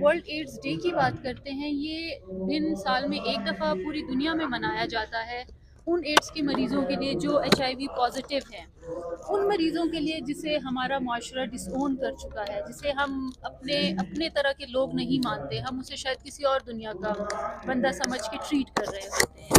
World ads day की बात करते हैं, ये दिन साल में एक दफ़ा पूरी दुनिया में मनाया जाता है उन एड्स के मरीज़ों के लिए जो HIV पॉजिटिव हैं, उन मरीज़ों के लिए जिसे हमारा माशरा डिसओन कर चुका है, जिसे हम अपने अपने तरह के लोग नहीं मानते, हम उसे शायद किसी और दुनिया का बंदा समझ के ट्रीट कर रहे होते हैं।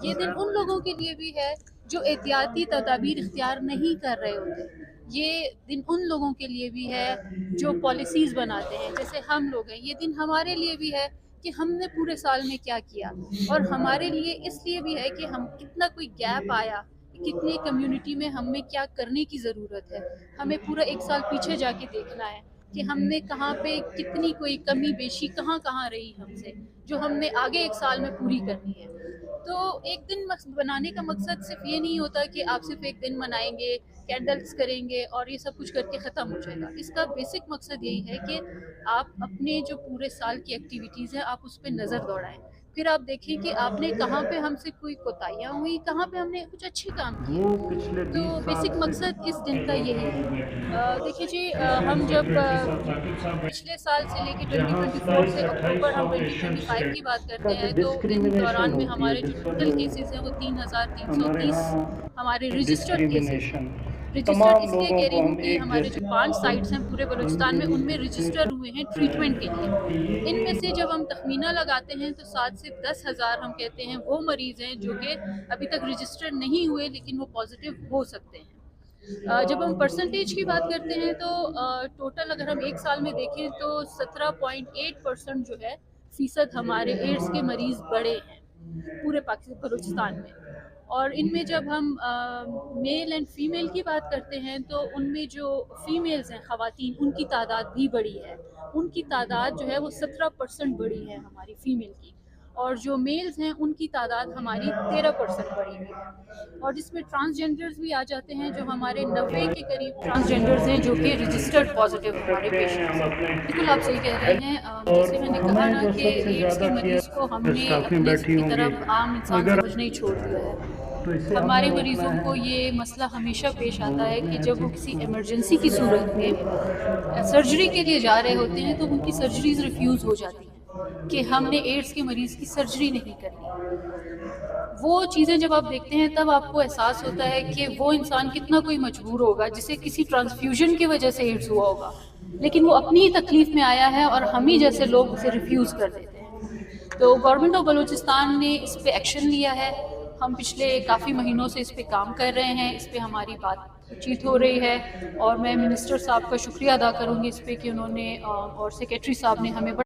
ये दिन उन लोगों के लिए भी है जो एहतियाती तदाबीर इख्तियार नहीं कर रहे होते। ये दिन उन लोगों के लिए भी है जो पॉलिसीज़ बनाते हैं, जैसे हम लोग हैं। ये दिन हमारे लिए भी है कि हमने पूरे साल में क्या किया, और हमारे लिए इसलिए भी है कि हम कितना कोई गैप आया, कितनी कम्युनिटी में हमें क्या करने की ज़रूरत है। हमें पूरा एक साल पीछे जाके देखना है कि हमने कहाँ पे कितनी कोई कमी बेशी कहाँ कहाँ रही हमसे, जो हमने आगे एक साल में पूरी करनी है। तो एक दिन बनाने का मकसद सिर्फ ये नहीं होता कि आप सिर्फ एक दिन मनाएंगे, कैंडल्स करेंगे और ये सब कुछ करके ख़त्म हो जाएगा। इसका बेसिक मकसद यही है कि आप अपने जो पूरे साल की एक्टिविटीज़ हैं, आप उस पर नज़र दौड़ाएं। फिर आप देखें कि आपने कहाँ पे हमसे कोई कोताहियाँ हुई, कहाँ पे हमने कुछ अच्छे काम वो किए। पिछले तो 20 साल बेसिक से मकसद इस दिन का यही है। देखिए जी, हम जब पिछले साल से लेके जहां 2024 से 27 28 अक्टूबर हम पेशेंट्स 2025 थे की बात करते का जो हैं, तो इन डिस्क्रिमिनेशन दौरान में होती है हमारे जो जिसका टोटल जो केसेस हैं वो हमारे 3330 हमारे यहाँ रजिस्टर्ड केसेस हैं। डिस्क्रिमिनेशन रजिस्टर्ड तमाम इसलिए लोगों कह रही को हूँ हम कि एक हमारे जो जैसे 5 साइट्स हैं पूरे बलूचिस्तान में, उनमें रजिस्टर हुए हैं ट्रीटमेंट के लिए। इनमें से जब हम तखमीना लगाते हैं तो 7 से 10 हज़ार हम कहते हैं वो मरीज़ हैं जो कि अभी तक रजिस्टर्ड नहीं हुए, लेकिन वो पॉजिटिव हो सकते हैं। जब हम परसेंटेज की बात करते हैं तो टोटल अगर हम एक साल में देखें तो 17.8% जो है फ़ीसद हमारे एड्स के मरीज़ बड़े हैं पूरे पाकिस्तान बलूचिस्तान में। और इनमें जब हम मेल एंड फीमेल की बात करते हैं तो उनमें जो फीमेल्स हैं, ख़वातीन, उनकी तादाद भी बड़ी है। उनकी तादाद जो है वो 17% बड़ी है हमारी फ़ीमेल की, और जो मेल्स हैं उनकी तादाद हमारी 13% बढ़ी हुई है। और जिसमें ट्रांसजेंडर्स भी आ जाते हैं, जो हमारे 90 के करीब ट्रांसजेंडर्स हैं जो कि रजिस्टर्ड पॉजिटिव हमारे सकते हैं पेशेंट्स हम हैं। अपने बिल्कुल आप सही कह रहे हैं। और जैसे मैंने कहा हमें ना जो कि सबसे एड्स ज़्यादा के किया मरीज़ को हमने स्टाफ में अपने बैठी की होंगी तरह आम इंसान अगर समझना ही छोड़ दिया है। तो इससे हमने हमारे रोकना मरीज़ों को है ये मसला हमेशा पेश वो आता है अपने कि हर जब वो चीज़ किसी को इमरजेंसी की सूरत में सर्जरी के लिए जा रहे होते हैं तो उनकी सर्जरीज रिफ्यूज़ हो जाती हैं कि हमने एड्स के मरीज़ की सर्जरी नहीं करनी। वो चीज़ें जब आप देखते हैं तब आपको एहसास होता है कि वो इंसान कितना कोई मजबूर होगा जिसे किसी ट्रांसफ्यूजन की वजह से एड्स हुआ होगा, लेकिन वो अपनी ही तकलीफ में आया है और हम ही जैसे लोग उसे रिफ्यूज़ कर देते हैं। तो गवर्नमेंट ऑफ बलूचिस्तान ने इस पे एक्शन लिया है। हम पिछले काफ़ी महीनों से इस पे काम कर रहे हैं, इस पे हमारी बातचीत हो रही है, और मैं मिनिस्टर साहब का शुक्रिया अदा करूँगी इस पे कि उन्होंने और सेक्रेटरी साहब ने हमें